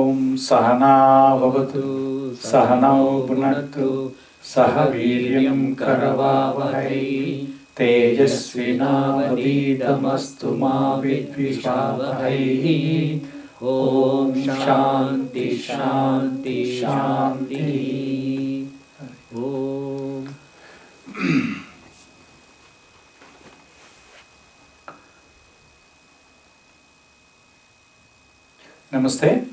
Om Sahana Bhavatu Sahanau Bhunaktu Saha Viryam Karavavahai Tejasvinavadidamastu ma vidvishavahai. Om Shanti Shanti Shanti. Om. Namaste.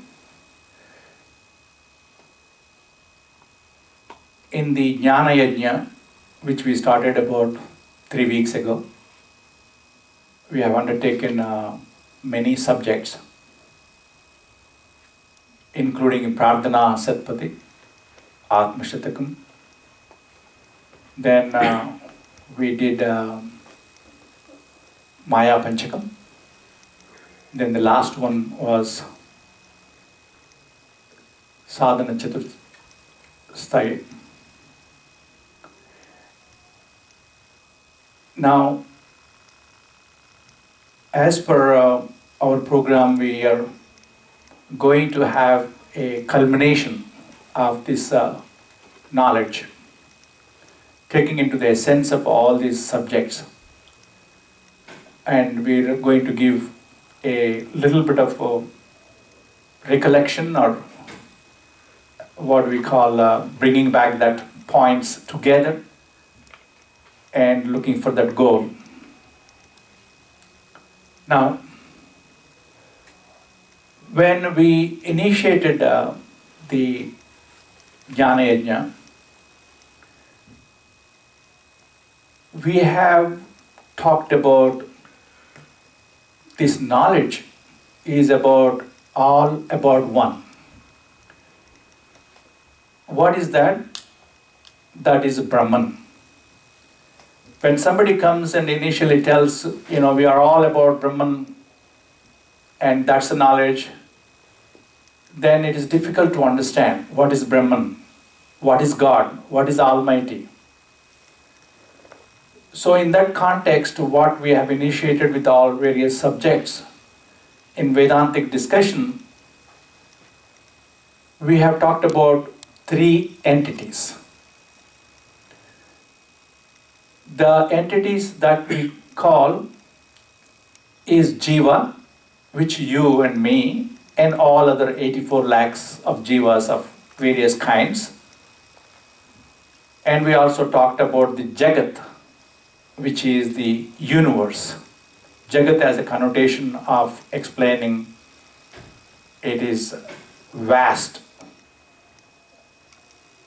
In the Jnana Yajna, which we started about 3 weeks ago, we have undertaken many subjects, including Prardhana Satpati, Atmashatakam. Then we did Maya Panchakam. Then the last one was Sadhana Chaturthai. Now, as per our program, we are going to have a culmination of this knowledge, taking into the essence of all these subjects. And we are going to give a little bit of recollection, or what we call bringing back that points together and looking for that goal. Now, when we initiated the Jnana Yajna, we have talked about this knowledge is all about one. What is that? That is Brahman. When somebody comes and initially tells, we are all about Brahman, and that's the knowledge, then it is difficult to understand what is Brahman, what is God, what is Almighty. So in that context, what we have initiated with all various subjects in Vedantic discussion, we have talked about 3 entities. The entities that we call is Jiva, which you and me and all other 84 lakhs of Jivas of various kinds. And we also talked about the Jagat, which is the universe. Jagat as a connotation of explaining it is vast.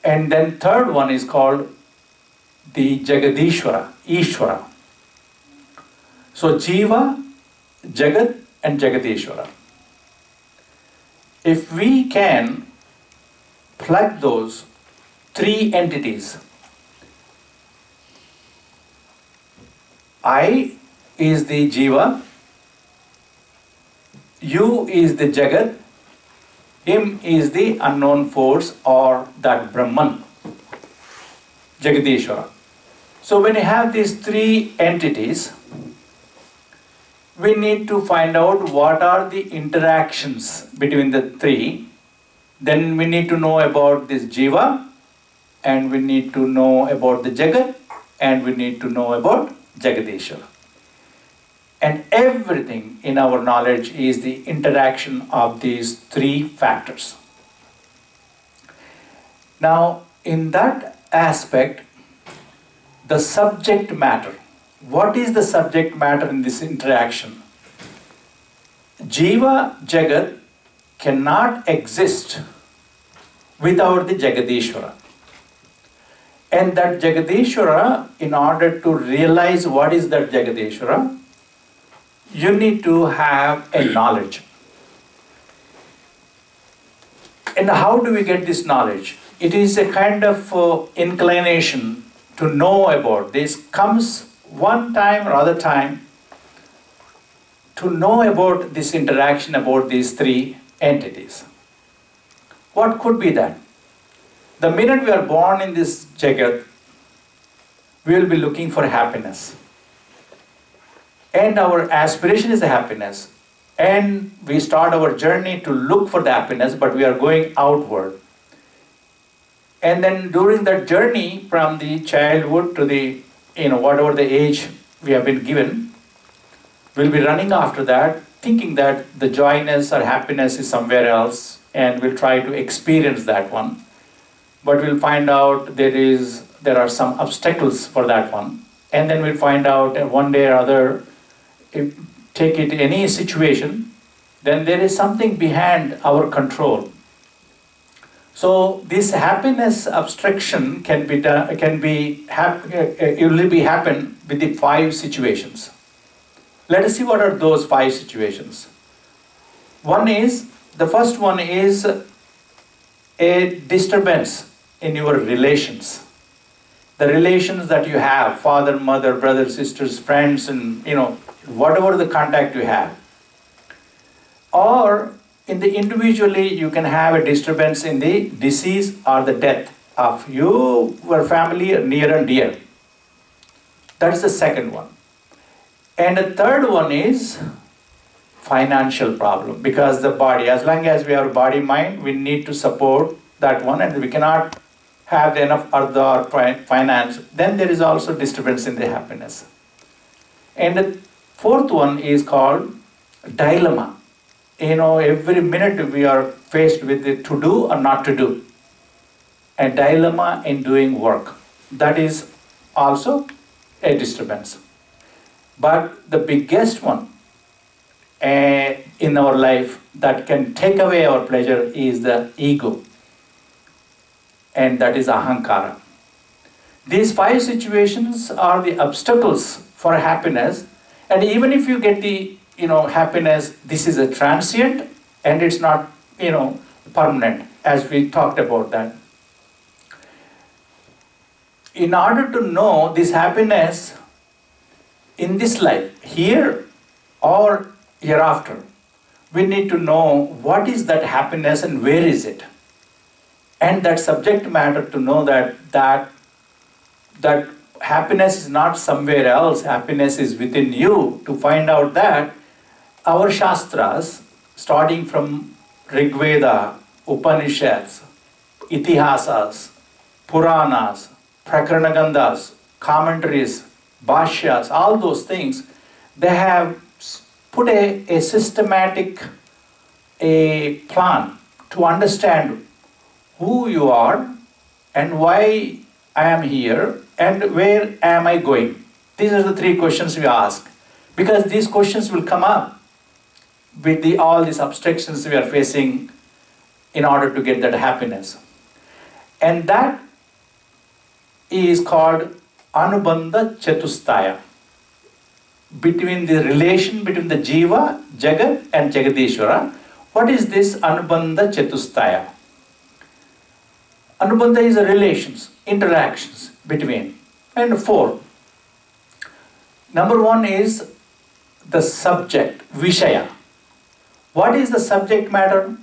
And then third one is called the Jagadishvara, Ishvara. So Jiva, Jagat and Jagadishvara. If we can plug those 3 entities, I is the Jiva, you is the Jagat, him is the unknown force or that Brahman, Jagadishvara. So when you have these 3 entities, we need to find out what are the interactions between the 3. Then we need to know about this Jiva, and we need to know about the Jagat, and we need to know about Jagadishvara. And everything in our knowledge is the interaction of these 3 factors. Now, in that aspect, the subject matter. What is the subject matter in this interaction? Jiva, Jagat cannot exist without the Jagadishvara. And that Jagadishvara, in order to realize what is that Jagadishvara, you need to have a knowledge. And how do we get this knowledge? It is a kind of inclination to know about this, comes one time or other time, to know about this interaction, about these 3 entities. What could be that? The minute we are born in this Jagat, we will be looking for happiness. And our aspiration is happiness. And we start our journey to look for the happiness, but we are going outward. And then during that journey from the childhood to the, whatever the age we have been given, we'll be running after that, thinking that the joyness or happiness is somewhere else, and we'll try to experience that one. But we'll find out there are some obstacles for that one. And then we'll find out one day or other, if take it any situation, then there is something behind our control. So this happiness abstraction can be happen with the 5 situations. Let us see what are those 5 situations. The first one is a disturbance in your relations. The relations that you have, father, mother, brothers, sisters, friends, and whatever the contact you have. Or in the individually, you can have a disturbance in the disease or the death of your family near and dear. That's the second one. And the third one is financial problem, because the body, as long as we have body mind, we need to support that one, and we cannot have enough other finance, then there is also disturbance in the happiness. And the fourth one is called dilemma. Every minute we are faced with the to do or not to do. A dilemma in doing work. That is also a disturbance. But the biggest one in our life that can take away our pleasure is the ego. And that is ahankara. These 5 situations are the obstacles for happiness. And even if you get the happiness, this is a transient and it's not permanent, as we talked about that. In order to know this happiness in this life, here or hereafter, we need to know what is that happiness and where is it. And that subject matter to know that happiness is not somewhere else, happiness is within you. To find out that, our Shastras, starting from Rigveda, Upanishads, Itihasas, Puranas, Prakaranagandas, commentaries, Bhashyas, all those things, they have put a systematic plan to understand who you are and why I am here and where am I going. These are the 3 questions we ask, because these questions will come up with all these obstructions we are facing in order to get that happiness. And that is called Anubandha Chatustaya, between the relation between the Jiva, Jagat and Jagadishvara. What is this Anubandha Chatustaya? Anubandha is the relations, interactions between, and 4. Number 1 is the subject, Vishaya. What is the subject matter?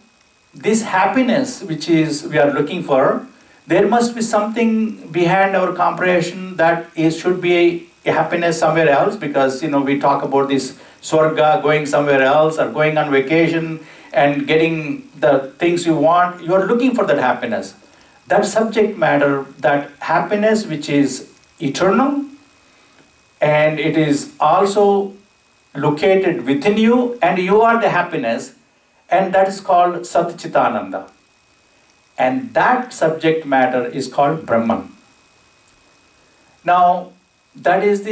This happiness which we are looking for, there must be something behind our comprehension that should be a happiness somewhere else, because we talk about this Swarga, going somewhere else or going on vacation and getting the things you want. You are looking for that happiness. That subject matter, that happiness which is eternal, and it is also located within you, and you are the happiness, and that is called Sat Chitananda. And that subject matter is called Brahman. Now, that is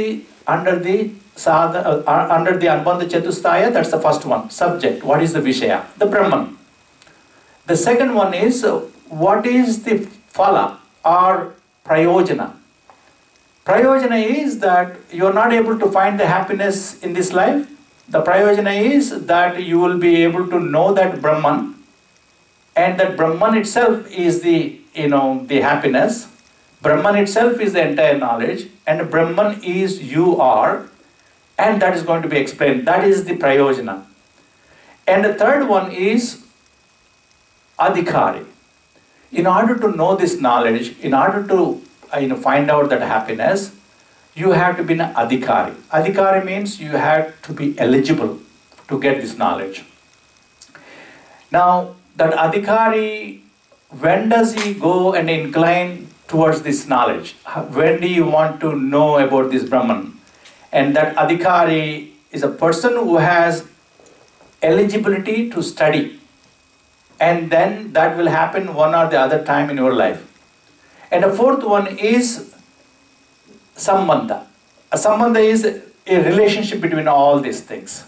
under the Anubandha Chatustaya, that's the first one, subject. What is the Vishaya? The Brahman. The second one is, what is the phala or prayojana? Prayojana is that you are not able to find the happiness in this life. The prayojana is that you will be able to know that Brahman, and that Brahman itself is the happiness. Brahman itself is the entire knowledge, and Brahman is you are, and that is going to be explained. That is the prayojana. And the third one is adhikari. In order to know this knowledge, in order to find out that happiness, you have to be an adhikari. Adhikari means you have to be eligible to get this knowledge. Now, that adhikari, when does he go and incline towards this knowledge? When do you want to know about this Brahman? And that adhikari is a person who has eligibility to study. And then that will happen one or the other time in your life. And the fourth one is sambandha. A sambandha is a relationship between all these things.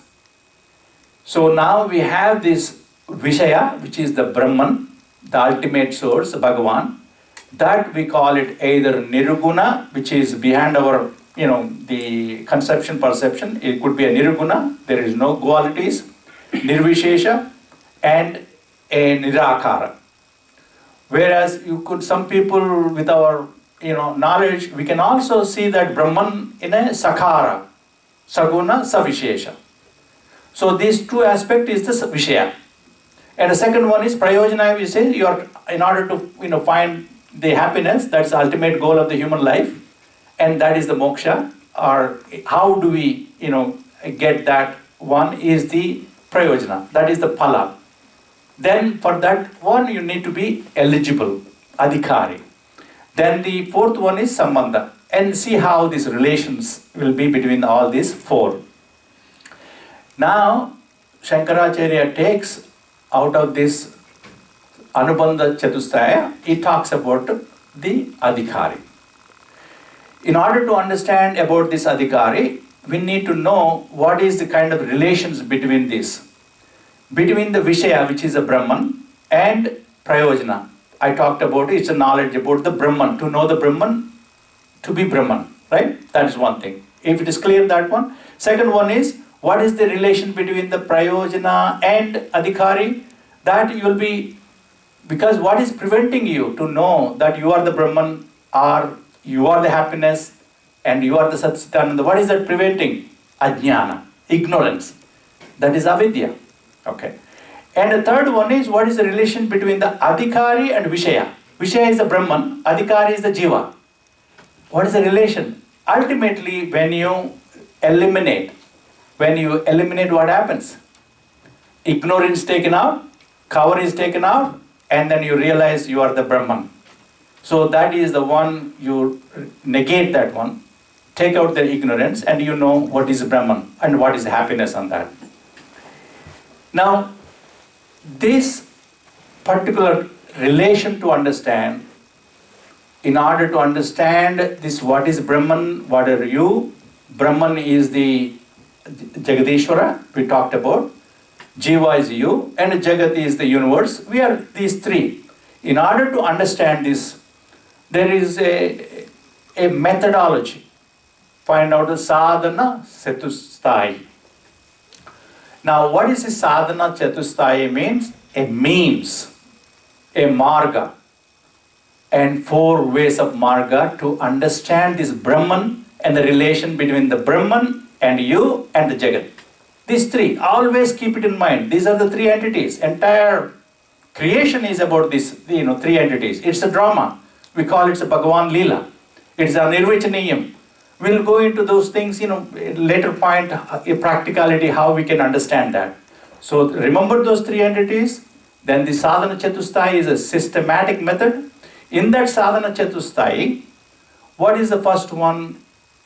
So now we have this Vishaya, which is the Brahman, the ultimate source, Bhagavan. That we call it either Nirguna, which is behind our, the conception, perception. It could be a Nirguna, there is no qualities, Nirvishesha, and a Nirakara. Whereas some people with our knowledge, we can also see that Brahman in a Sakara, Saguna, Savishesha. So these two aspects is the Vishaya. And the second one is Prayojana, we say, in order to find the happiness, that's the ultimate goal of the human life, and that is the moksha, or how do we get that one is the Prayojana, that is the phala. Then for that one you need to be eligible, adhikari. Then the fourth one is sambandha, and see how these relations will be between all these four. Now Shankaracharya takes out of this Anubandha Chatusthaya, he talks about the adhikari. In order to understand about this adhikari, we need to know what is the kind of relations between this. Between the Vishaya, which is a Brahman, and Prayojana. I talked about it, it's a knowledge about the Brahman. To know the Brahman, to be Brahman, right? That is one thing. If it is clear, that one. Second one is, what is the relation between the Prayojana and adhikari? That you will be, because what is preventing you to know that you are the Brahman, or you are the happiness, and you are the Satchitananda? What is that preventing? Ajnana, ignorance. That is avidya. Okay. And the third one is, what is the relation between the adhikari and Vishaya? Vishaya is the Brahman, adhikari is the Jiva. What is the relation? Ultimately, when you eliminate, what happens? Ignorance is taken out, cover is taken out, and then you realize you are the Brahman. So that is the one, you negate that one, take out the ignorance, and you know what is Brahman and what is happiness on that. Now, this particular relation to understand, in order to understand this, what is Brahman, what are you? Brahman is the Jagadishwara, we talked about. Jiva is you, and Jagat is the universe. We are these three. In order to understand this, there is a methodology. Find out the sadhana chatusthaya. Now, what is the sadhana chatusthaya means? A means, a marga, and 4 ways of marga to understand this Brahman and the relation between the Brahman and you and the Jagat. These three, always keep it in mind. These are the 3 entities. Entire creation is about these 3 entities. It's a drama. We call it a Bhagavan Leela. It's a Nirvachaniyam. We'll go into those things, later point, a practicality, how we can understand that. So remember those 3 entities. Then the sadhana chatusthaya is a systematic method. In that sadhana chatusthaya, what is the first one?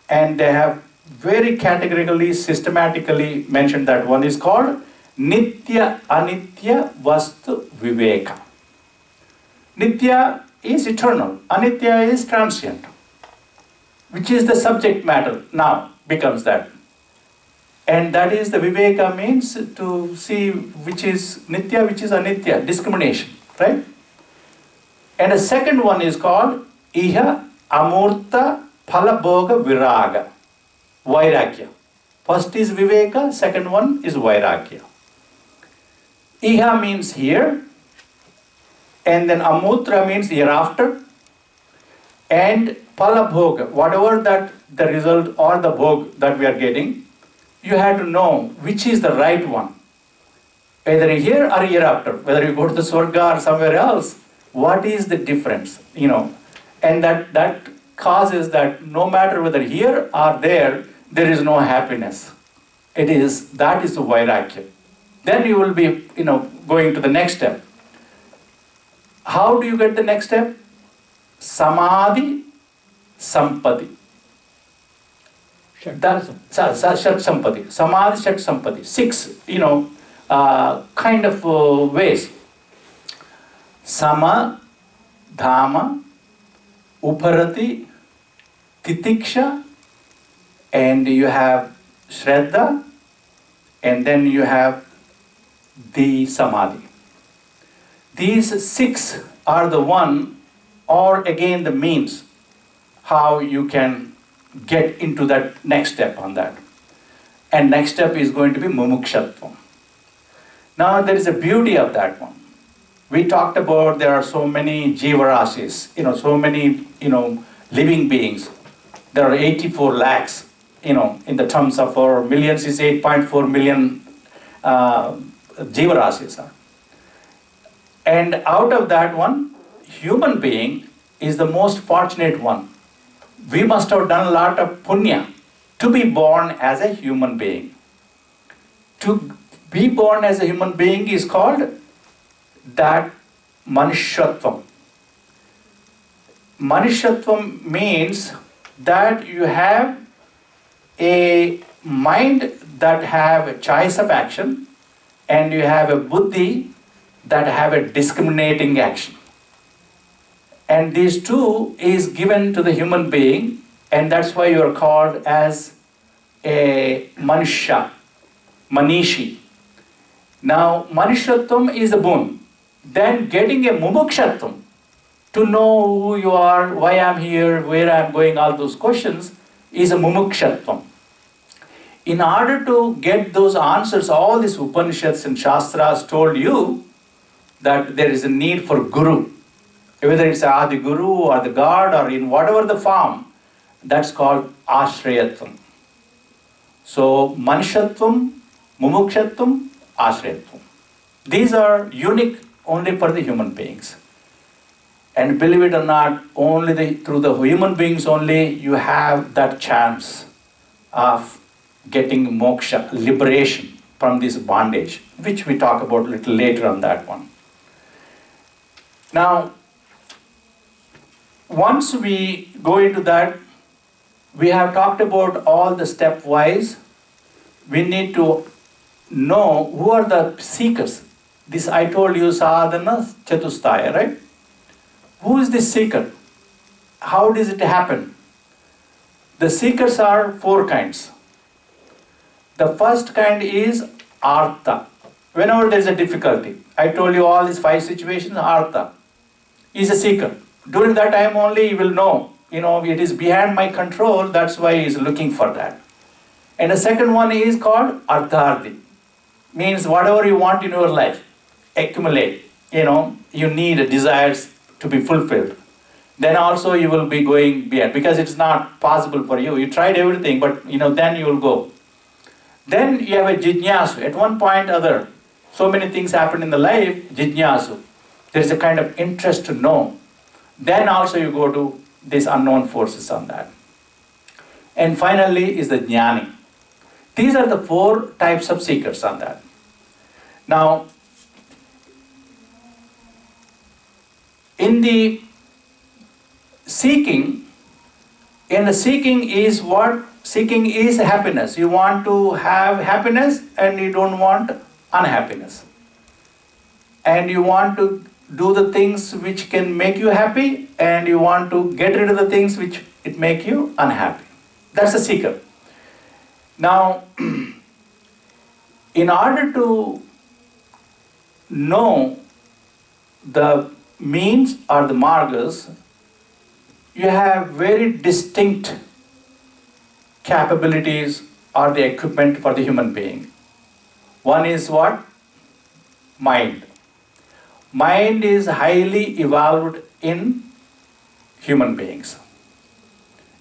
And they have very categorically, systematically mentioned that one is called Nitya Anitya Vastu Viveka. Nitya is eternal, Anitya is transient. Which is the subject matter now becomes that. And that is the Viveka, means to see which is Nitya, which is Anitya, discrimination, right? And the second one is called Iha Amurta Phalabhoga Viraga, Vairagya. First is Viveka, second one is Vairagya. Iha means here, and then Amutra means hereafter, and Phalabhoga, whatever that the result or the bhog that we are getting, you have to know which is the right one. Either here or hereafter, whether you go to the Swarga or somewhere else, what is the difference? And that causes that no matter whether here or there is no happiness. That is the Vairagya. Then you will be, going to the next step. How do you get the next step? Samadhi Sampati. Shat Sampati. Samadhi Shat Sampati. 6, kind of ways. Sama, Dhama, Uparati, Titiksha, and you have Shraddha, and then you have the Samadhi. These 6 are the one, or again the means, how you can get into that next step on that. And next step is going to be Mumukshatvam. Now there is a beauty of that one. We talked about there are so many Jivarasis, so many, living beings. There are 84 lakhs, in the terms of our millions is 8.4 million Jivarasis. And out of that one, human being is the most fortunate one. We must have done a lot of punya to be born as a human being. To be born as a human being is called that Manushyattvam. Manushyattvam means that you have a mind that have a choice of action, and you have a buddhi that have a discriminating action. And these two is given to the human being, and that's why you are called as a Manushya, Manishi. Now, Manushyattvam is a boon. Then getting a Mumukshatvam, to know who you are, why I'm here, where I'm going, all those questions, is a Mumukshatvam. In order to get those answers, all these Upanishads and Shastras told you that there is a need for Guru. Whether it's Adi Guru or the God or in whatever the form, that's called Ashrayatvam. So, Manushyattvam, Mumukshatvam, Ashrayatvam. These are unique only for the human beings. And believe it or not, through the human beings only, you have that chance of getting moksha, liberation from this bondage, which we talk about a little later on that one. Now, once we go into that, we have talked about all the stepwise. We need to know who are the seekers. This I told you, sadhana chatustaya, right? Who is the seeker? How does it happen? The seekers are 4 kinds. The first kind is artha. Whenever there is a difficulty, I told you all these 5 situations, artha is a seeker. During that time only you will know, it is behind my control, that's why he is looking for that. And the second one is called artharthi. Means whatever you want in your life, accumulate, you need desires to be fulfilled. Then also you will be going beyond, because it's not possible for you. You tried everything, but then you will go. Then you have a jijnasu. At one point or other, so many things happen in the life, jijnasu. There is a kind of interest to know. Then also you go to these unknown forces on that. And finally is the jnani. These are the 4 types of seekers on that. Now, in the seeking is what? Seeking is happiness. You want to have happiness and you don't want unhappiness. And you want to do the things which can make you happy, and you want to get rid of the things which it make you unhappy. That's a seeker. Now, in order to know the means or the margas, you have very distinct capabilities or the equipment for the human being. One is what? Mind. Mind is highly evolved in human beings.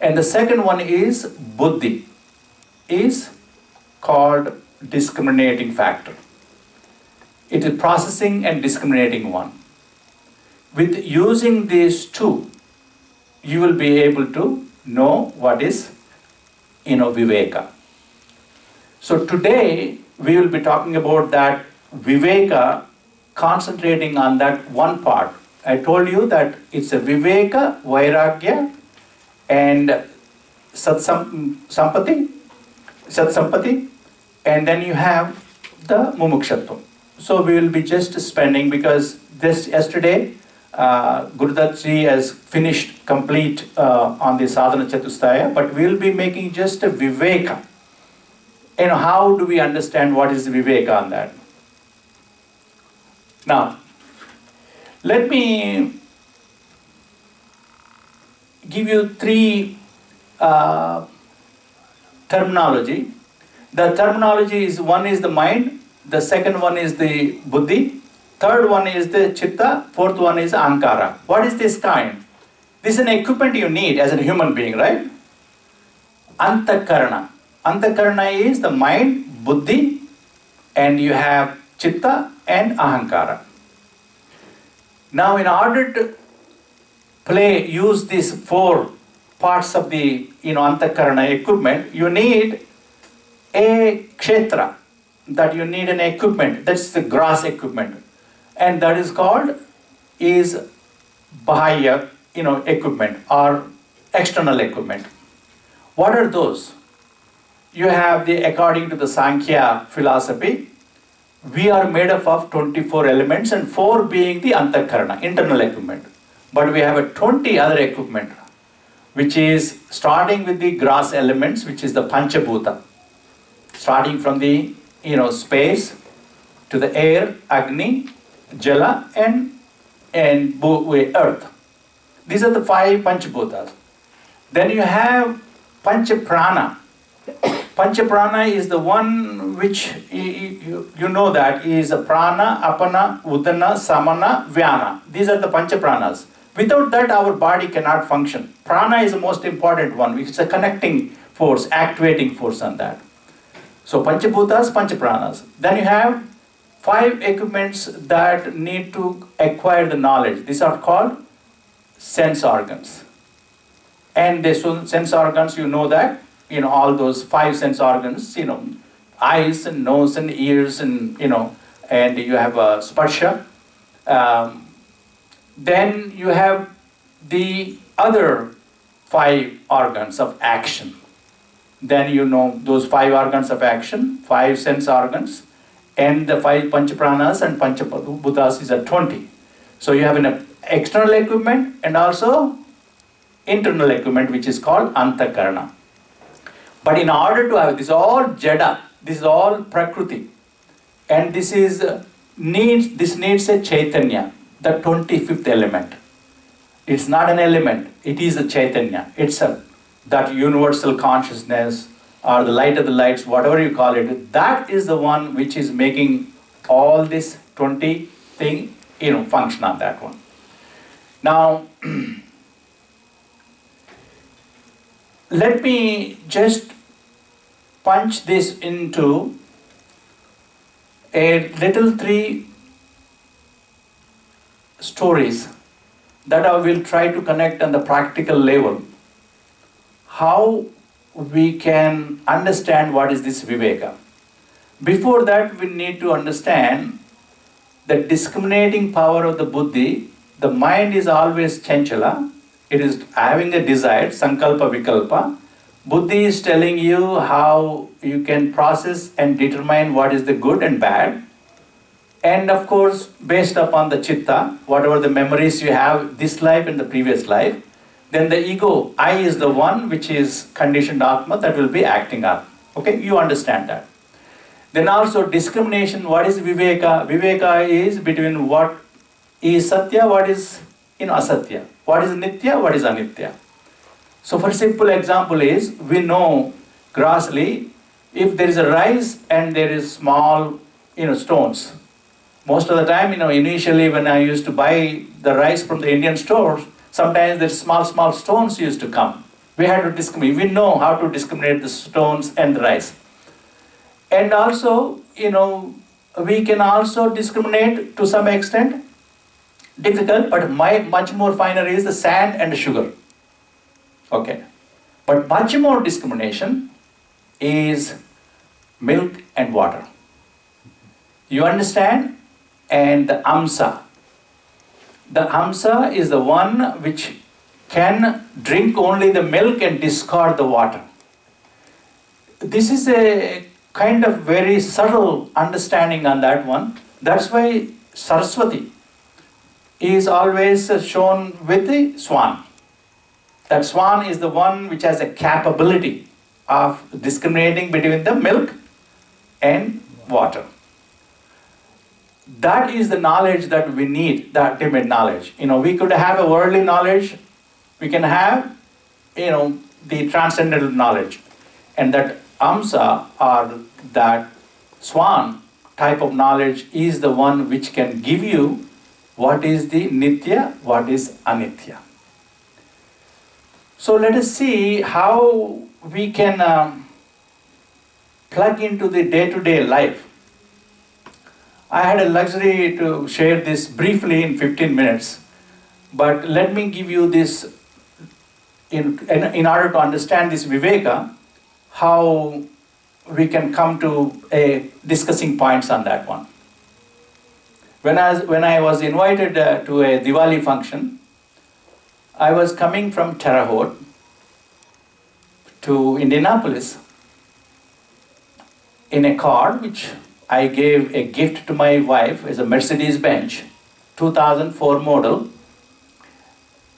And the second one is buddhi, is called discriminating factor. It is processing and discriminating one. With using these 2, you will be able to know what is, Viveka. So today we will be talking about that Viveka, concentrating on that one part. I told you that it's a Viveka, Vairagya, and Satsampati, and then you have the Mumukshatvam. So we will be just spending, because this yesterday, Gurudat ji has finished complete on the Sadhana Chatustaya, but we will be making just a Viveka. And how do we understand what is Viveka on that? Now, let me give you three terminology. The terminology is, one is the mind, the second one is the buddhi, third one is the chitta, fourth one is ankara. What is this kind? This is an equipment you need as a human being, right? Antakarana. Antakarana is the mind, buddhi, and you have chitta and ahankara. Now, in order to use these four parts of the antakarana equipment, you need a kshetra, that you need an equipment. That's the gross equipment, and that is called bahaya equipment or external equipment. What are those? You have according to the Sankhya philosophy, we are made up of 24 elements, and 4 being the antakarana, internal equipment. But we have a 20 other equipment, which is starting with the gross elements, which is the panchabhuta, starting from the space to the air, agni, jala, and earth. These are the 5 panchabhutas. Then you have panchaprana. Panchaprana is the one which you know that is a prana, apana, udana, samana, vyana. These are the panchapranas. Without that, our body cannot function. Prana is the most important one, which is a connecting force, activating force on that. So panchabhutas, panchapranas. Then you have 5 equipments that need to acquire the knowledge. These are called sense organs. And the sense organs, you know that, all those 5 sense organs, eyes and nose and ears and you have sparsha. Then you have the other 5 organs of action. Then those 5 organs of action, 5 sense organs, and the 5 panchapranas and panchabhutas is 20. So you have an external equipment and also internal equipment, which is called antakarana. But in order to have this, all jada, this is all prakriti, and this needs a chaitanya, the 25th element. It's not an element, it is a chaitanya. It's that universal consciousness, or the light of the lights, whatever you call it. That is the one which is making all this 20 thing function on that one. Now, let me just punch this into a little 3 stories that I will try to connect on the practical level. How we can understand what is this Viveka. Before that, we need to understand the discriminating power of the buddhi. The mind is always chanchala. It is having a desire, sankalpa vikalpa. Buddhi is telling you how you can process and determine what is the good and bad. And of course, based upon the chitta, whatever the memories you have this life and the previous life, then the ego, I is the one which is conditioned Atma that will be acting up. Okay, you understand that. Then also discrimination, what is Viveka? Viveka is between what is Satya, what is Asatya. What is Nitya, what is Anitya. So for simple example is, we know grossly, if there is a rice and there is small stones. Most of the time, initially when I used to buy the rice from the Indian stores, sometimes there's small stones used to come. We had to discriminate. We know how to discriminate the stones and the rice. And also, we can also discriminate to some extent. Difficult, but much more finer is the sand and the sugar. Okay. But much more discrimination is milk and water. You understand? And the amsa. The amsa is the one which can drink only the milk and discard the water. This is a kind of very subtle understanding on that one. That's why Saraswati is always shown with the swan. That swan is the one which has a capability of discriminating between the milk and water. That is the knowledge that we need, the ultimate knowledge. We could have a worldly knowledge, we can have, the transcendental knowledge. And that amsa, or that swan type of knowledge, is the one which can give you what is the nitya, what is anitya. So let us see how we can plug into the day-to-day life. I had a luxury to share this briefly in 15 minutes, but let me give you this in order to understand this Viveka, how we can come to discussing points on that one. When I was invited to a Diwali function, I was coming from Terre Haute to Indianapolis in a car which I gave a gift to my wife as a Mercedes-Benz 2004 model.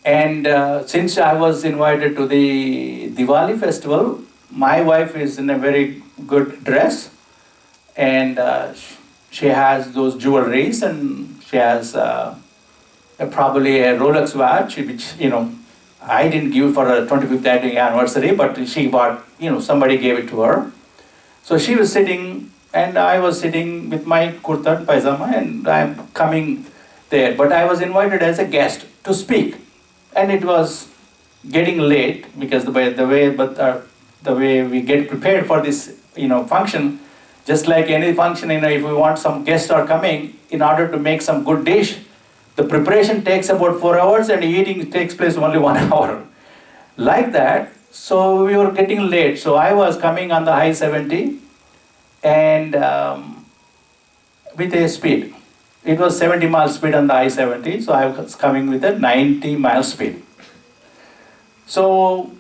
And since I was invited to the Diwali festival, my wife is in a very good dress, and she has those jewelries, and she has probably a Rolex watch, which I didn't give for her 25th anniversary, but she bought, somebody gave it to her. So she was sitting, and I was sitting with my kurta and paisama, and I'm coming there. But I was invited as a guest to speak, and it was getting late because the way we get prepared for this, function, just like any function, if we want some guests are coming, in order to make some good dish, the preparation takes about 4 hours and eating takes place only 1 hour. Like that, so we were getting late. So I was coming on the high 70 and with a speed. It was 70 miles speed on the I-70, so I was coming with a 90 mile speed. So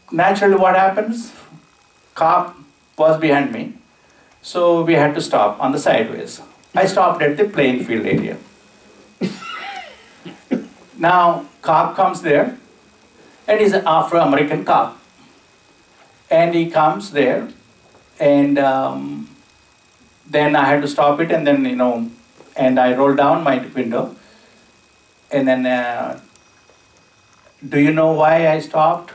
naturally what happens? Cop was behind me, so we had to stop on the sideways. I stopped at the playing field area. Now cop comes there, and he's an Afro-American cop. And he comes there, and then I had to stop it, and then, and I rolled down my window. And then, do you know why I stopped?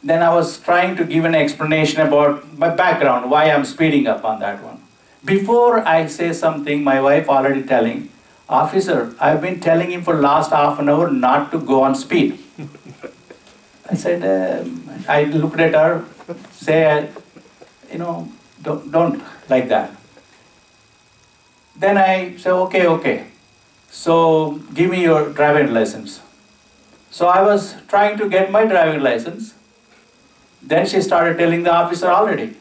Then I was trying to give an explanation about my background, why I'm speeding up on that one. Before I say something, my wife already telling, "Officer, I've been telling him for last half an hour not to go on speed." I said, I looked at her, say, don't like that. Then I said, okay. So give me your driving license. So I was trying to get my driving license. Then she started telling the officer already.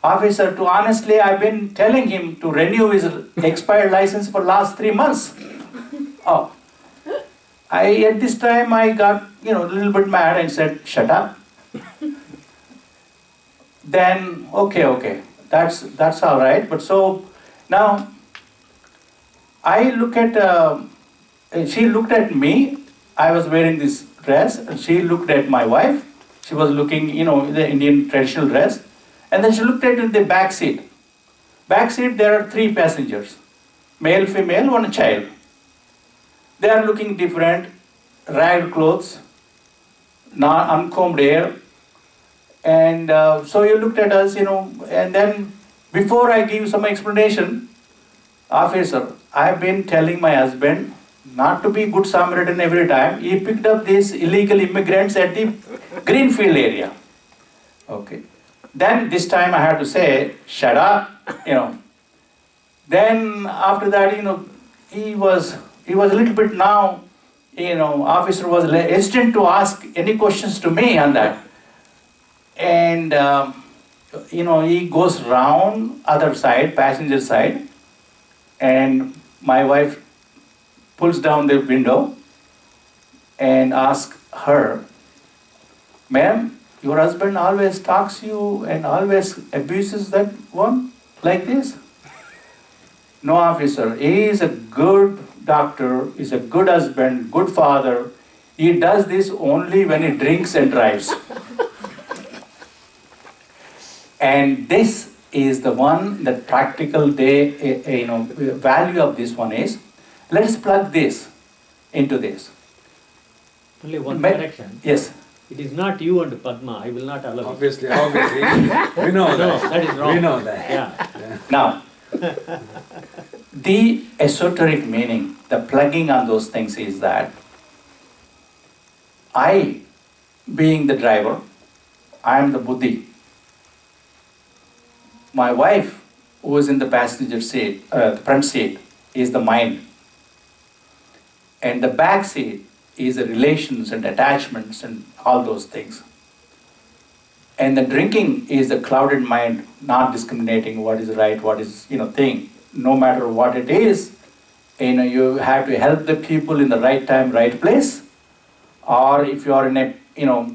"Officer, to honestly, I've been telling him to renew his expired license for last 3 months. Oh. At this time, I got, a little bit mad and said, "Shut up." Then, okay, that's all right. But so, now, I look at, she looked at me. I was wearing this dress, and she looked at my wife. She was looking, the Indian traditional dress. And then she looked at the back seat. Back seat, there are 3 passengers. Male, female, one child. They are looking different, ragged clothes, uncombed hair. And so you looked at us, and then before I give some explanation, "Officer, I've been telling my husband not to be good Samaritan every time. He picked up these illegal immigrants at the Greenfield area." Okay. Then this time I had to say, "Shut up," Then after that, he was a little bit now, officer was hesitant to ask any questions to me on that. And he goes round other side, passenger side, and my wife pulls down the window and asks her, "Ma'am, your husband always talks to you and always abuses that one like this?" "No, officer, he is a good doctor, he's a good husband, good father. He does this only when he drinks and drives." And this is the one, the practical value of this one is, let's plug this into this. Only one correction. Yes. It is not you and Padma. I will not allow it. Obviously. We know that. No, that is wrong. We know that. Yeah. Now, the esoteric meaning, the plugging on those things is that I, being the driver, I am the buddhi. My wife, who is in the passenger seat, the front seat, is the mind. And the back seat is the relations and attachments and all those things. And the drinking is the clouded mind, not discriminating what is right, what is, thing. No matter what it is, you have to help the people in the right time, right place. Or if you are in a,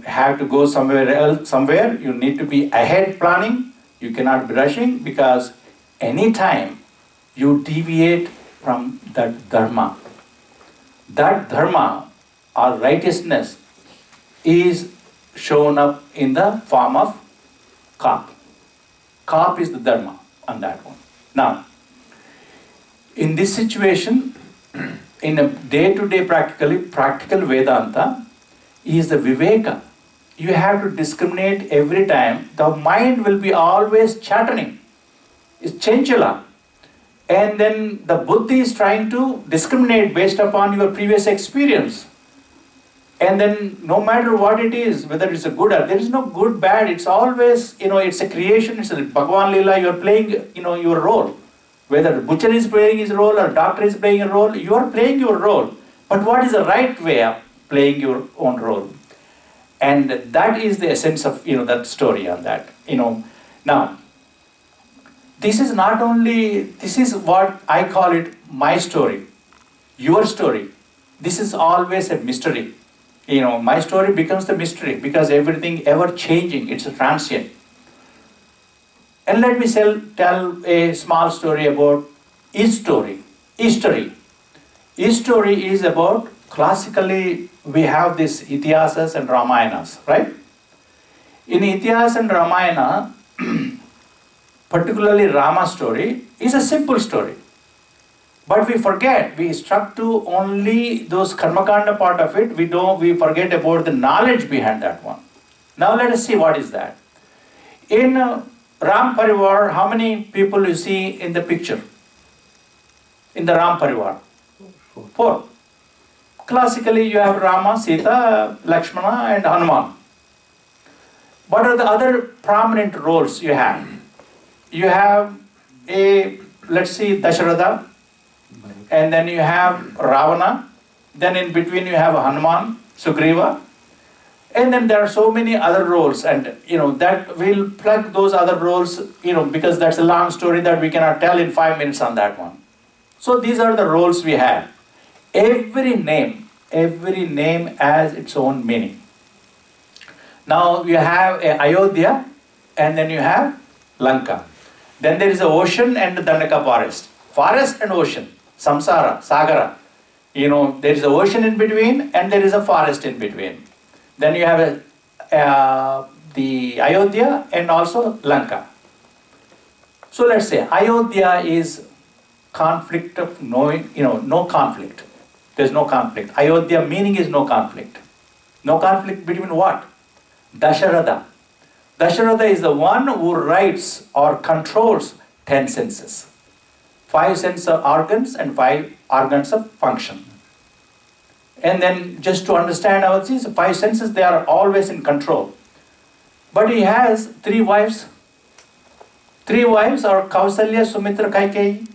have to go somewhere else, you need to be ahead planning. You cannot be rushing, because anytime you deviate from that dharma or righteousness is shown up in the form of carp. Carp is the dharma on that one. Now, in this situation, in a day-to-day practical Vedanta is the Viveka. You have to discriminate every time. The mind will be always chattering. It's chanchala. And then the buddhi is trying to discriminate based upon your previous experience. And then no matter what it is, whether it's a good or there is no good, bad, it's always, it's a creation, it's a Bhagavan Lila, you're playing, your role. Whether butcher is playing his role or doctor is playing a role, you are playing your role. But what is the right way of playing your own role? And that is the essence of, that story on that, Now, this is not only, this is what I call it my story, your story. This is always a mystery. My story becomes the mystery because everything ever changing, it's a transient. And let me tell a small story about history. History is about, classically, we have this Itihasas and Ramayanas, right? In Itihas and Ramayana, particularly Rama's story, is a simple story. But we forget, we stuck to only those karmakanda part of it, we forget about the knowledge behind that one. Now let us see what is that. In Ram Parivar, how many people you see in the picture? In the Ram Parivar? 4. Classically, you have Rama, Sita, Lakshmana, and Hanuman. What are the other prominent roles you have? You have let's see, Dasharatha, and then you have Ravana, then in between you have Hanuman, Sugriva, and then there are so many other roles, and that we'll plug those other roles, because that's a long story that we cannot tell in 5 minutes on that one. So these are the roles we have. Every name has its own meaning. Now you have Ayodhya, and then you have Lanka. Then there is the ocean and the Dandaka forest. Forest and ocean, samsara, sagara. There is the ocean in between and there is a forest in between. Then you have the Ayodhya and also Lanka. So let's say Ayodhya is conflict of knowing, no conflict. There's no conflict. Ayodhya meaning is no conflict. No conflict between what? Dasharatha. Dasharatha is the one who writes or controls 10 senses. 5 sense organs and 5 organs of function. And then just to understand our these 5 senses, they are always in control. But he has 3 wives. 3 wives are Kausalya, Sumitra, Kaikeyi.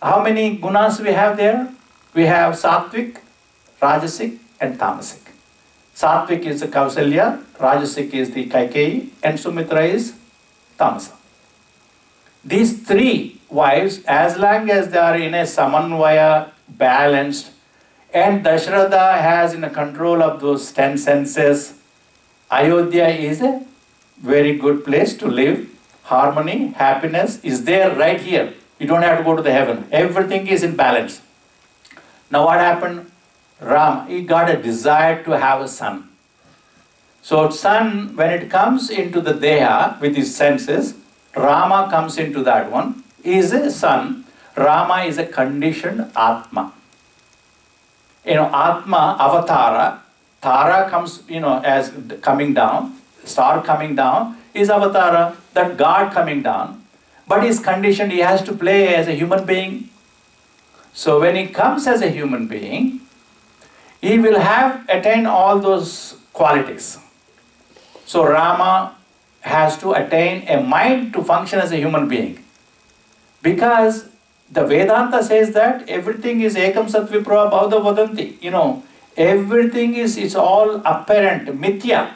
How many gunas we have there? We have Sattvic, Rajasic and Tamasic. Sattvic is the Kausalya, Rajasic is the Kaikeyi, and Sumitra is tamasa. These three wives, as long as they are in a samanvaya, balanced, and Dasharatha has in a control of those 10 senses, Ayodhya is a very good place to live. Harmony, happiness is there right here. You don't have to go to the heaven. Everything is in balance. Now what happened? Ram, he got a desire to have a son. So son, when it comes into the Deha with his senses, Rama comes into that one, is a son. Rama is a conditioned Atma. Atma, avatara, Tara comes, as coming down, star coming down, is avatara, that God coming down. But he's conditioned, he has to play as a human being. So when he comes as a human being, he will have attained all those qualities. So Rama has to attain a mind to function as a human being. Because the Vedanta says that everything is ekam sat vipra bhavda vadanti. Everything it's all apparent, mithya.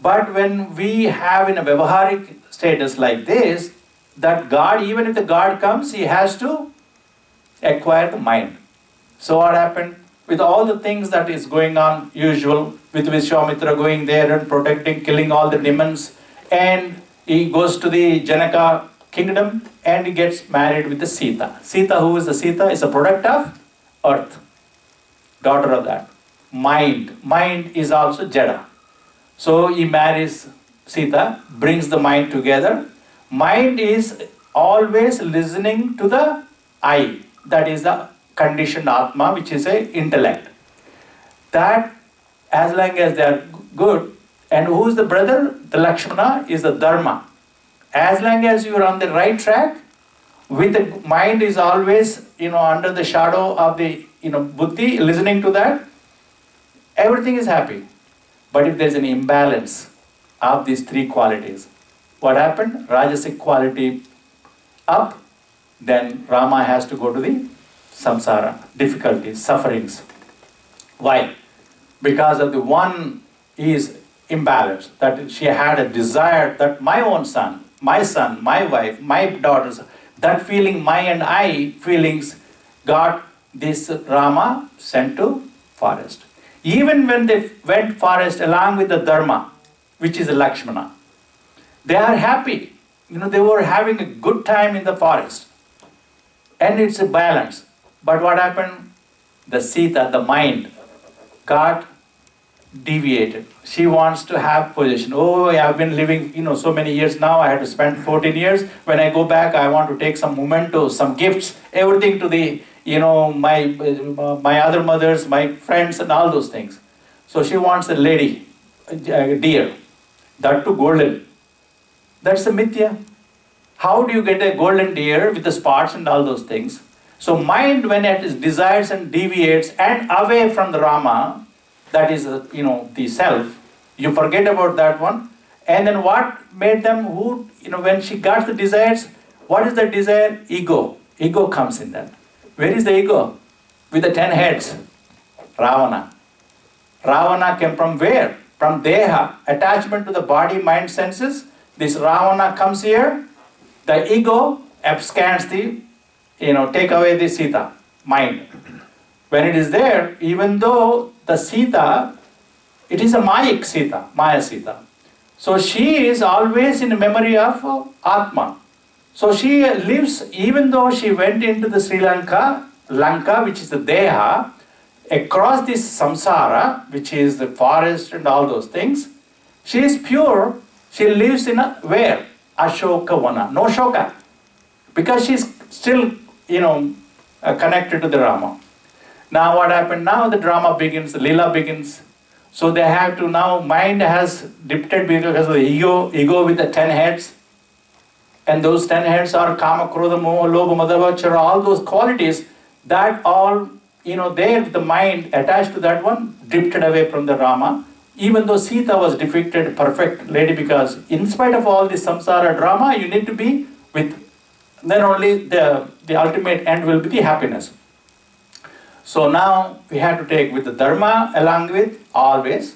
But when we have in a vyavaharic status like this, that God, even if the God comes, he has to acquire the mind. So what happened? With all the things that is going on, usual, with Vishwamitra going there and protecting, killing all the demons, and he goes to the Janaka kingdom and he gets married with the Sita. Sita, who is the Sita? Is a product of earth, daughter of that. Mind is also Jada. So he marries Sita, brings the mind together. Mind is always listening to the I, that is the conditioned Atma, which is a intellect. That, as long as they are good, and who is the brother? The Lakshmana is the Dharma. As long as you are on the right track, with the mind is always, under the shadow of the, buddhi, listening to that, everything is happy. But if there is an imbalance of these three qualities, what happened? Rajasic quality up, then Rama has to go to the samsara, difficulties, sufferings. Why? Because of the one is imbalanced, that she had a desire that my own son, my wife, my daughters, that feeling, my and I feelings, got this Rama sent to forest. Even when they went forest along with the Dharma, which is the Lakshmana, they are happy. They were having a good time in the forest. And it's a balance. But what happened? The Sita, the mind, got deviated. She wants to have possession. Oh, I've been living, so many years now. I had to spend 14 years. When I go back, I want to take some mementos, some gifts, everything to the, my other mothers, my friends, and all those things. So she wants a lady, a deer, that too golden. That's a mithya. How do you get a golden deer with the spots and all those things? So mind, when it desires and deviates and away from the Rama, that is, the self, you forget about that one. And then what made them, when she got the desires, what is the desire? Ego. Ego comes in that. Where is the ego? With the 10 heads. Ravana. Ravana came from where? From Deha, attachment to the body, mind, senses. This Ravana comes here. The ego absconds the, take away the Sita, mind. When it is there, even though the Sita, it is a Mayic Sita, Maya Sita. So she is always in the memory of Atma. So she lives, even though she went into the Sri Lanka, which is the Deha, across this samsara, which is the forest and all those things, she is pure. She lives in where? Ashoka Vana, no Shoka. Because she's still, connected to the Rama. Now what happened? Now the drama begins, the lila begins. So they have to now, mind has drifted because of the ego with the 10 heads. And those 10 heads are Kama, Krodha, Moha, Lobha, Madhavachara, all those qualities, that all, there the mind attached to that one, drifted away from the Rama. Even though Sita was defeated, perfect lady, because in spite of all the samsara drama, you need to be with, then only the ultimate end will be the happiness. So now we have to take with the Dharma along with always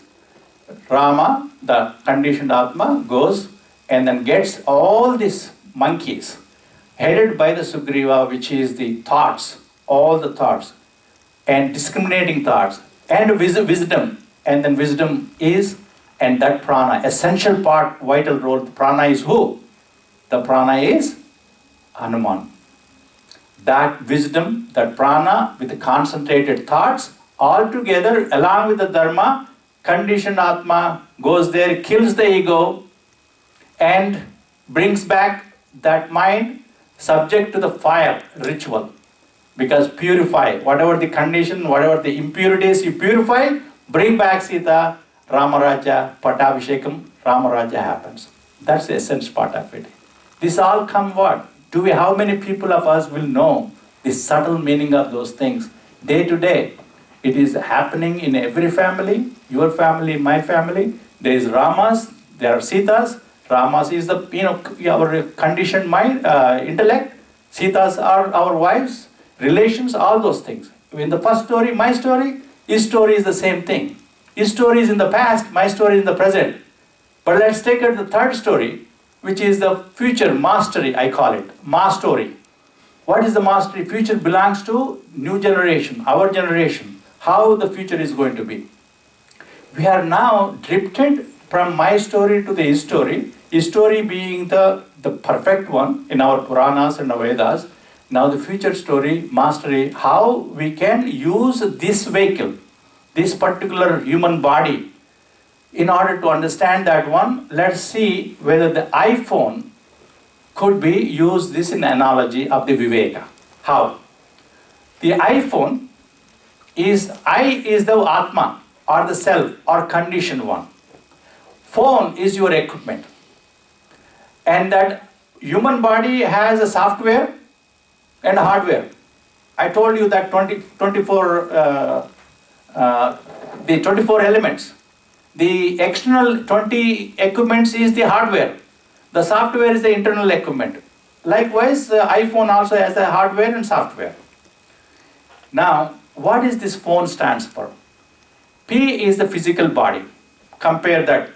Rama, the conditioned Atma, goes and then gets all these monkeys headed by the Sugriva, which is the thoughts, all the thoughts, and discriminating thoughts, and wisdom, and then wisdom is, and that prana, essential part, vital role, the prana is who? The prana is Hanuman. That wisdom, that prana with the concentrated thoughts, all together along with the dharma, conditioned atma goes there, kills the ego, and brings back that mind subject to the fire ritual. Because purify, whatever the condition, whatever the impurities you purify, bring back Sita, Ramaraja, Pattabhishekam, Ramaraja happens. That's the essence part of it. This all come what? How many people of us will know the subtle meaning of those things? Day to day, it is happening in every family, your family, my family. There is Ramas, there are Sitas. Ramas is the, our conditioned mind, intellect. Sitas are our wives, relations, all those things. In the first story, my story, his story is the same thing. His story is in the past, my story is in the present. But let's take the third story, which is the future mastery, I call it, ma story. What is the mastery? Future belongs to new generation, our generation, how the future is going to be. We are now drifted from my story to the his story being the perfect one in our Puranas and Vedas. Now the future story, mastery, how we can use this vehicle, this particular human body, in order to understand that one. Let's see whether the iPhone could be used this in analogy of the Viveka. How? The iPhone is, I is the Atma or the self or conditioned one. Phone is your equipment. And that human body has a software and a hardware. I told you that 24 elements. The external 20 equipments is the hardware. The software is the internal equipment. Likewise, the iPhone also has the hardware and software. Now, what is this phone stands for? P is the physical body. Compare that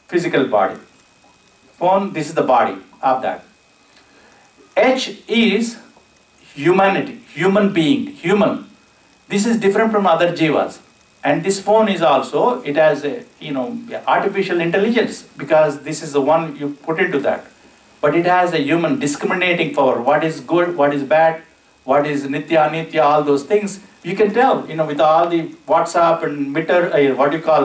physical body. Phone, this is the body of that. H is humanity, human being, human. This is different from other jivas. And this phone is also, it has a, artificial intelligence, because this is the one you put into that. But it has a human discriminating power, what is good, what is bad, what is nitya, anitya, all those things. You can tell, with all the WhatsApp and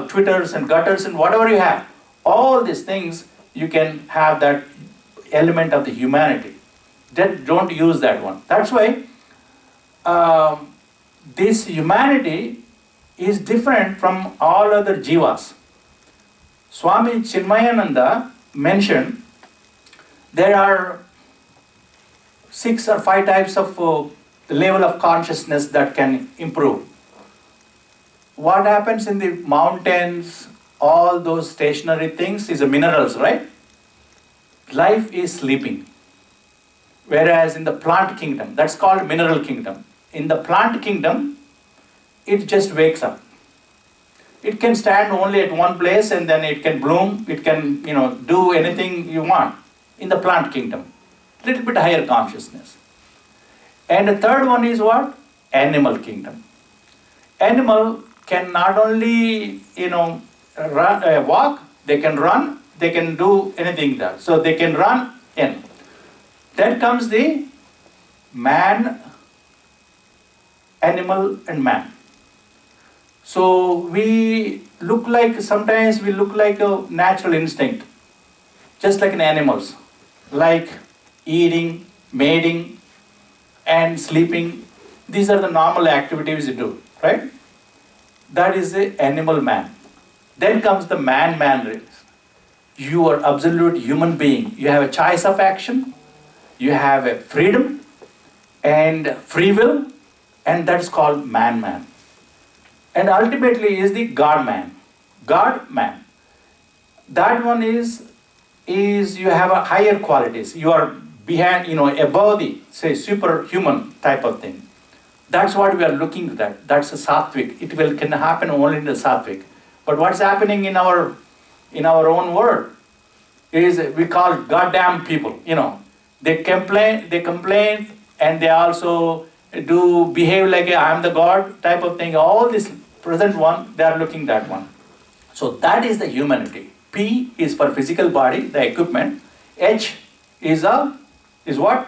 Twitters and gutters and whatever you have. All these things, you can have that element of the humanity. Don't use that one. That's why this humanity is different from all other jivas. Swami Chinmayananda mentioned there are 6 or 5 types of the level of consciousness that can improve. What happens in the mountains, all those stationary things is the minerals, right? Life is sleeping. Whereas in the plant kingdom, that's called mineral kingdom. In the plant kingdom, it just wakes up. It can stand only at one place and then it can bloom, it can, do anything you want. In the plant kingdom, little bit higher consciousness. And the third one is what? Animal kingdom. Animal can not only, walk, they can run, they can do anything there. So they can run in. Then comes the man, animal and man. So sometimes we look like a natural instinct, just like in animals, like eating, mating, and sleeping. These are the normal activities you do, right? That is the animal man. Then comes the man race. You are absolute human being. You have a choice of action, you have a freedom and free will, and that's called man. And ultimately is the God man. That one is you have a higher qualities. You are behind, above the, say, superhuman type of thing. That's what we are looking at. That's a sattvic. Can happen only in the sattvic. But what's happening in our own world? is we call goddamn people, They complain and they also do behave like I am the God type of thing. All this present one, they are looking that one. So that is the humanity. P is for physical body, the equipment. H is what?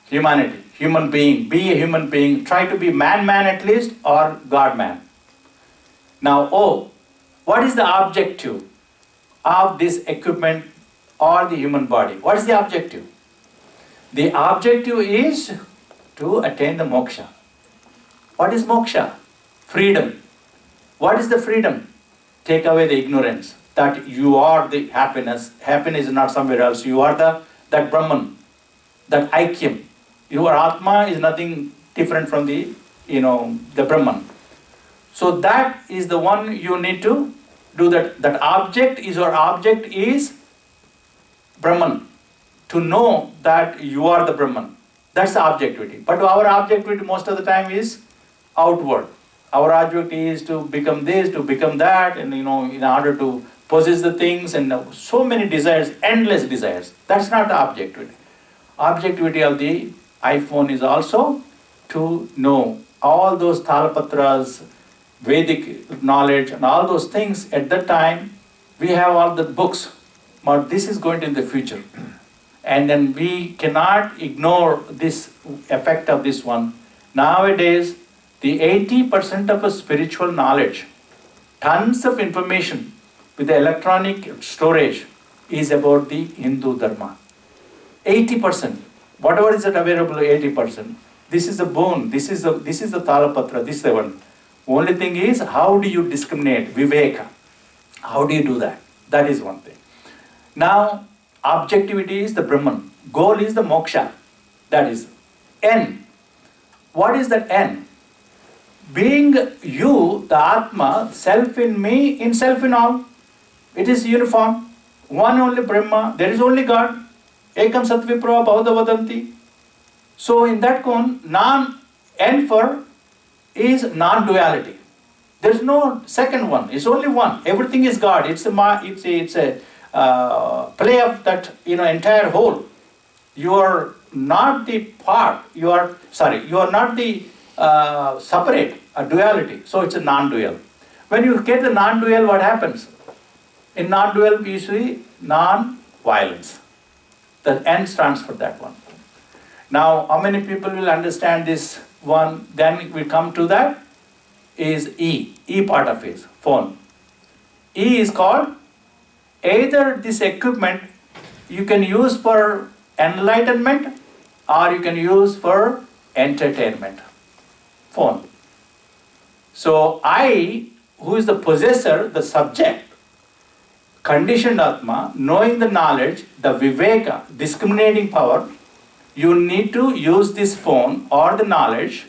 Humanity, human being. Be a human being. Try to be man at least or God man. Now O, what is the objective of this equipment or the human body? What is the objective? The objective is to attain the moksha. What is moksha? Freedom. What is the freedom? Take away the ignorance that you are the happiness. Happiness is not somewhere else. You are that Brahman, that Aikyam. Your Atma is nothing different from the Brahman. So that is the one you need to do that. That object is Brahman. To know that you are the Brahman. That's the objectivity. But our objectivity most of the time is outward. Our objectivity is to become this, to become that, and in order to possess the things, and so many desires, endless desires. That's not the objectivity. Objectivity of the iPhone is also to know all those Talapatras, Vedic knowledge, and all those things. At that time, we have all the books, but this is going to in the future. And then we cannot ignore this effect of this one. Nowadays, the 80% of a spiritual knowledge, tons of information with the electronic storage is about the Hindu Dharma. 80%. Whatever is available, 80%. This is a boon. This is the Talapatra. This is the one. Only thing is, how do you discriminate? Viveka. How do you do that? That is one thing. Now, objectivity is the Brahman. Goal is the moksha. That is N. What is that N? Being you, the Atma, self in me, in self in all. It is uniform. One only Brahma. There is only God. Ekam satvipra bhavada vadanti. So in that cone, N for is non-duality. There is no second one. It's only one. Everything is God. It's a play of that entire whole. You are not the part. You are not the separate, a duality. So it's a non-dual. When you get the non-dual, what happens? In non-dual, you see non-violence. The N stands for that one. Now, how many people will understand this one? Then we come to that is E. E part of it, phone. E is called either this equipment you can use for enlightenment or you can use for entertainment. Phone. So I, who is the possessor, the subject, conditioned Atma, knowing the knowledge, the Viveka, discriminating power, you need to use this phone or the knowledge.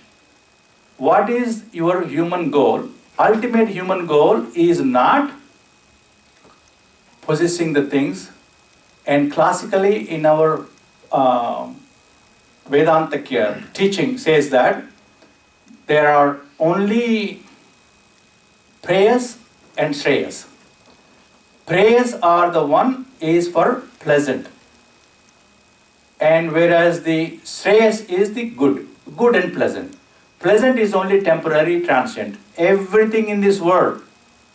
What is your human goal? Ultimate human goal is not possessing the things. And classically in our Vedanta teaching says that there are only prayers and shreyas. Prayers are the one is for pleasant. And whereas the shreyas is the good and pleasant. Pleasant is only temporary, transient. Everything in this world,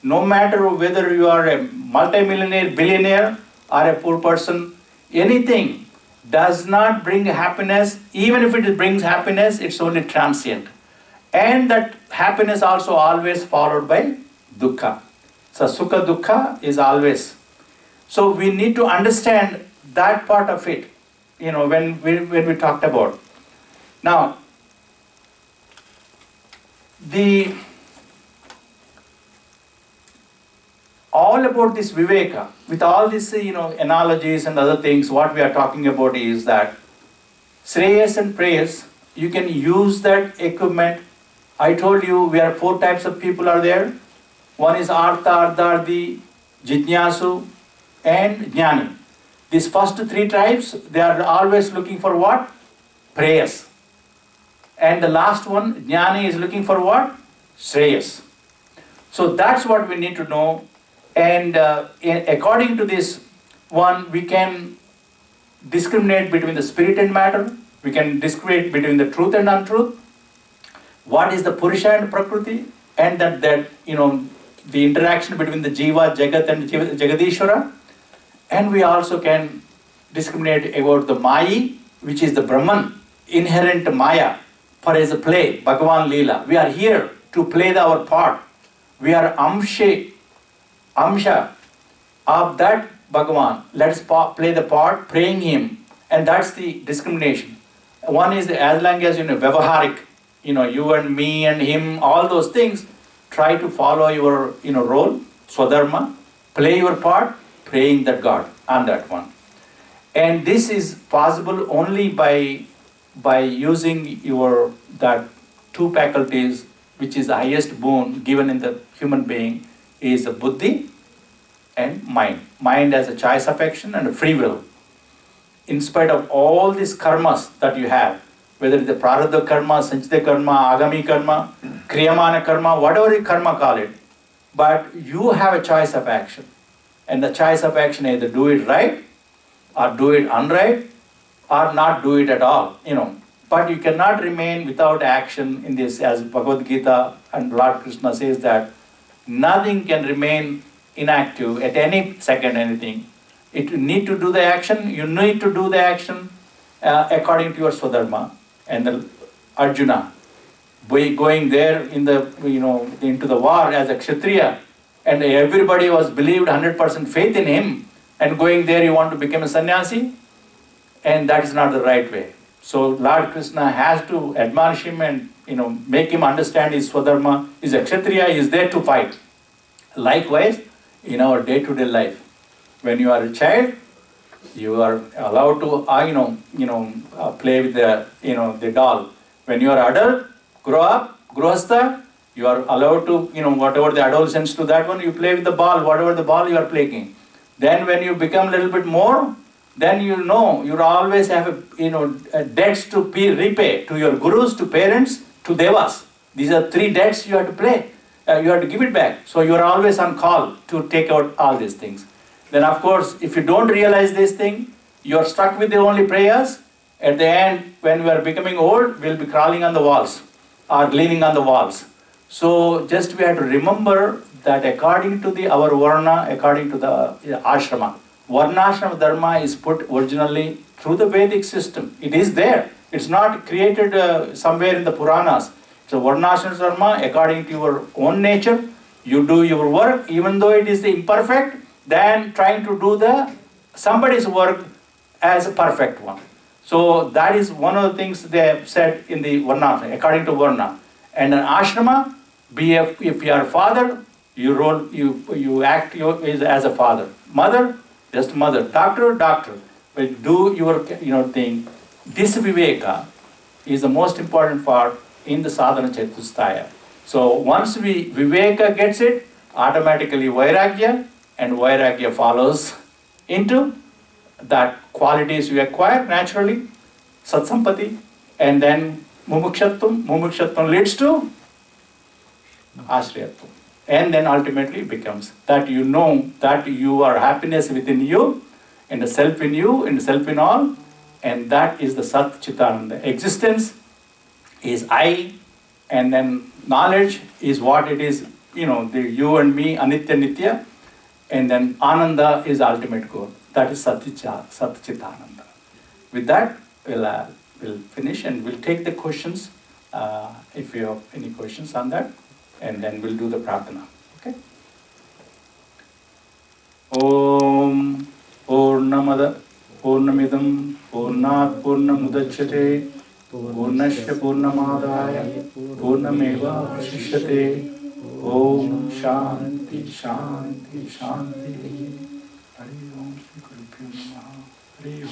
no matter whether you are a multimillionaire, billionaire, or a poor person, anything does not bring happiness. Even if it brings happiness, it's only transient. And that happiness also always followed by dukkha. So sukha dukkha is always. So we need to understand that part of it, when we talked about. Now, all about this Viveka, with all these analogies and other things, what we are talking about is that shreyas and prayers, you can use that equipment. I told you we are 4 types of people are there. One is Artha, Ardhardi, Jitnyasu, and Jnani. These first 3 tribes, they are always looking for what? Prayers. And the last one, Jnani, is looking for what? Shreyas. So that's what we need to know. And according to this one, we can discriminate between the spirit and matter. We can discriminate between the truth and untruth. What is the Purusha and Prakriti, and that the interaction between the Jiva, Jagat and Jagadishwara. And we also can discriminate about the Maya, which is the Brahman, inherent Maya, for as a play, Bhagavan Leela. We are here to play our part. We are Amsha of that Bhagavan. Let us play the part, praying him. And that's the discrimination. One is as long as Vyavaharik, you and me and him, all those things, try to follow your role, Swadharma, play your part, praying that God on that one. And this is possible only by using that two faculties, which is the highest boon given in the human being, is the buddhi and mind. Mind as a choice of action and a free will. In spite of all these karmas that you have, whether it's the prarabdha karma, sanchita karma, agami karma, kriyamana karma, whatever you karma call it, but you have a choice of action. And the choice of action either do it right, or do it unright, or not do it at all, But you cannot remain without action in this, as Bhagavad Gita and Lord Krishna says that nothing can remain inactive at any second, anything. You need to do the action, according to your Swadharma. And the Arjuna, going there into the war as a Kshatriya, and everybody was believed 100% faith in him, and going there you want to become a sannyasi, and that is not the right way. So Lord Krishna has to admonish him and make him understand his Swadharma. Is a Kshatriya, he is there to fight. Likewise, in our day-to-day life, when you are a child, you are allowed to play with the doll. When you are adult, grow up, grihastha, you are allowed to whatever the adolescence to that one, you play with the ball, whatever the ball you are playing. Then when you become a little bit more, then you always have a debts to repay to your gurus, to parents, to devas. These are three debts you have to play. You have to give it back. So you are always on call to take out all these things. Then of course, if you don't realize this thing, you are stuck with the only prayers. At the end, when we are becoming old, we'll be crawling on the walls or leaning on the walls. So just we have to remember that according to our varna, according to the ashrama, varnashrama dharma is put originally through the Vedic system. It is there. It's not created somewhere in the Puranas. So varnashrama dharma, according to your own nature, you do your work, even though it is imperfect, than trying to do somebody's work as a perfect one. So that is one of the things they have said in the Varna, according to Varna. And an ashrama, if you are a father, you act as a father. Mother, just mother. Doctor. But do your thing. This Viveka is the most important part in the sadhana chatusthaya. So once Viveka gets it, automatically Vairagya, and Vairagya follows into that qualities you acquire naturally, Satsampati, and then Mumukshatvam leads to Ashriyatvam. And then ultimately becomes that that you are happiness within you, and the self in you, and the self in all, and that is the Sat Chitananda. Existence is I, and then knowledge is what it is, the you and me, Anitya Nitya, and then Ananda is the ultimate goal. That is Sat Chitananda. With that, we'll finish and we'll take the questions, if you have any questions on that, and then we'll do the prarthana. Okay? Om Purnamada Purnamidam Purnat Purnamudachyate Purnasya Purnamadaya Purnameva Vashishyate. Om Shanti Shanti Shanti. Hari Om Shri Guru Pyo Namaha. Hari Om.